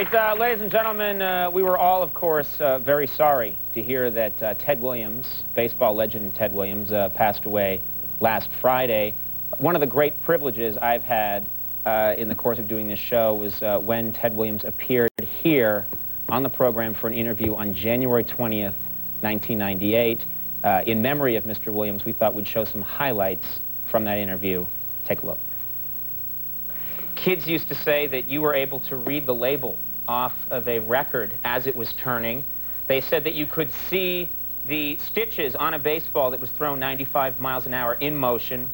right, ladies and gentlemen, we were all, of course, very sorry to hear that Ted Williams, baseball legend Ted Williams, passed away last Friday. One of the great privileges I've had in the course of doing this show was when Ted Williams appeared here on the program for an interview on January 20th, 1998. In memory of Mr. Williams, we thought we'd show some highlights from that interview. Take a look. Kids used to say that you were able to read the label off of a record as it was turning. They said that you could see the stitches on a baseball that was thrown 95 miles an hour in motion.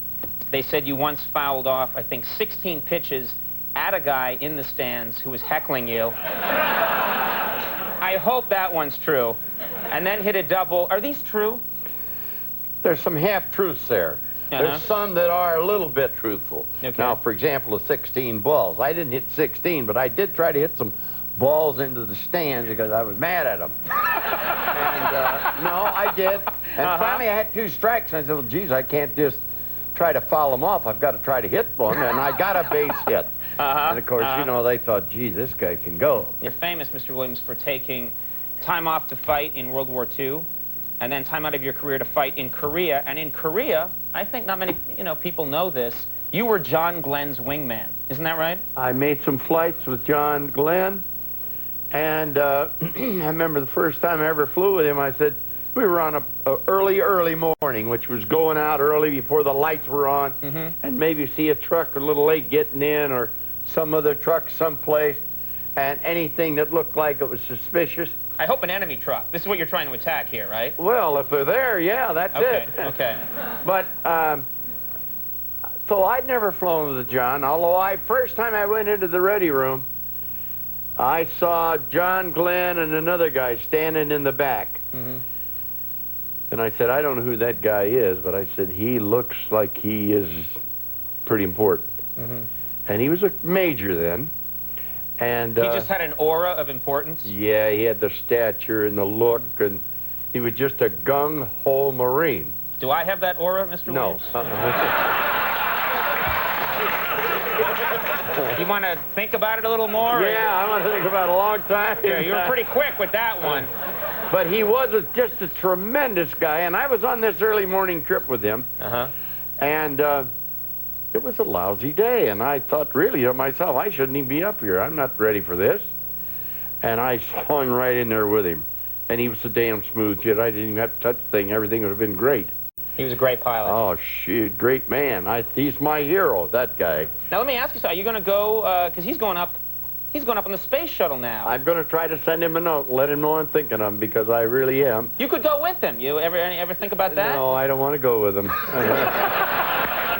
They said you once fouled off, I think, 16 pitches at a guy in the stands who was heckling you. I hope that one's true. And then hit a double. Are these true? There's some half-truths there. There's some that are a little bit truthful. Okay. Now, for example, the 16 balls. I didn't hit 16, but I did try to hit some balls into the stands because I was mad at them. And, no, I did. And finally, I had 2 strikes, and I said, well, geez, I can't just try to foul them off. I've got to try to hit one, and I got a base hit. And, of course, you know, they thought, geez, this guy can go. You're famous, Mr. Williams, for taking time off to fight in World War II, and then time out of your career to fight in Korea. And in Korea, I think not many, people know this, you were John Glenn's wingman. Isn't that right? I made some flights with John Glenn, and I remember the first time I ever flew with him, I said, we were on a early morning, which was going out early before the lights were on, and maybe see a truck a little late getting in, or some other truck someplace, and anything that looked like it was suspicious. I hope an enemy truck. This is what you're trying to attack here, right? Well, if they're there, yeah, that's it. Okay. But, so I'd never flown with John, although first time I went into the ready room, I saw John Glenn and another guy standing in the back. And I said, I don't know who that guy is, but I said, he looks like he is pretty important. And he was a major then. And he just had an aura of importance? Yeah, he had the stature and the look, and he was just a gung-ho Marine. Do I have that aura, Mr. Williams? No. You want to think about it a little more? Yeah, I want to think about it a long time. Yeah, you were pretty quick with that one. But he was just a tremendous guy, and I was on this early morning trip with him. And it was a lousy day, and I thought really to myself, I shouldn't even be up here. I'm not ready for this. And I swung right in there with him. And he was so damn smooth, kid. I didn't even have to touch the thing. Everything would have been great. He was a great pilot. Oh, shoot, great man. He's my hero, that guy. Now, let me ask you something. Are you going to go, because he's going up on the space shuttle now. I'm going to try to send him a note and let him know I'm thinking of him, because I really am. You could go with him. You ever think about that? No, I don't want to go with him.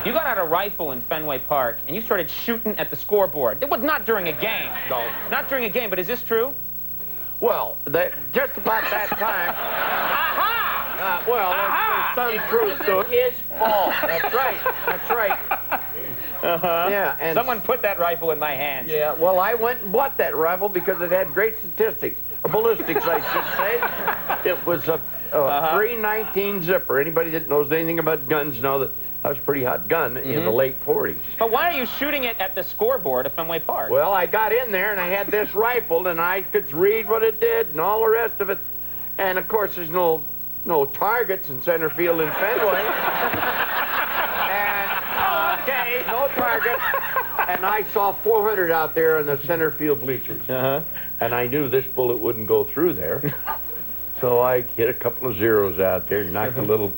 You got out a rifle in Fenway Park, and you started shooting at the scoreboard. It was not during a game. No. Not during a game, but is this true? Well, just about that time... there's some truth to it. His fault. That's right. That's right. Yeah, and someone put that rifle in my hands. Yeah, well, I went and bought that rifle because it had great statistics. Ballistics, I should say. It was a 319 zipper. Anybody that knows anything about guns know that that was a pretty hot gun in the late 40s. But why are you shooting it at the scoreboard of Fenway Park? Well, I got in there, and I had this rifle, and I could read what it did and all the rest of it. And, of course, there's no targets in center field in Fenway. And, no targets. And I saw 400 out there in the center field bleachers. And I knew this bullet wouldn't go through there. So I hit a couple of zeros out there, knocked the little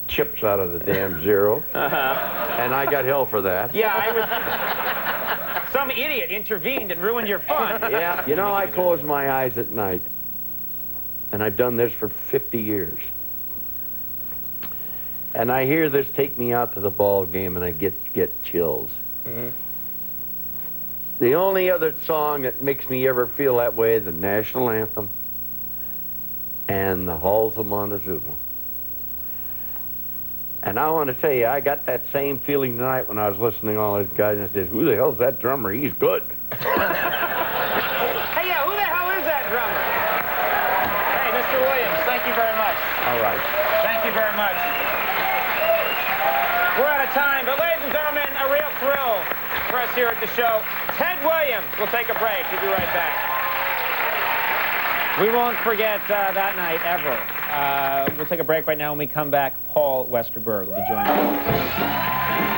chips out of the damn zero. And I got hell for that. Yeah, some idiot intervened and ruined your fun. Yeah, you know, I close my eyes at night. And I've done this for 50 years. And I hear this take me out to the ball game, and I get chills. The only other song that makes me ever feel that way is the national anthem and the Halls of Montezuma. And I want to tell you, I got that same feeling tonight when I was listening to all those guys, and I said, who the hell's that drummer? He's good. Thank you very much. All right. Thank you very much. We're out of time, but ladies and gentlemen, a real thrill for us here at the show. Ted Williams. We'll take a break. We'll be right back. We won't forget that night ever. We'll take a break right now. When we come back, Paul Westerberg will be joining us.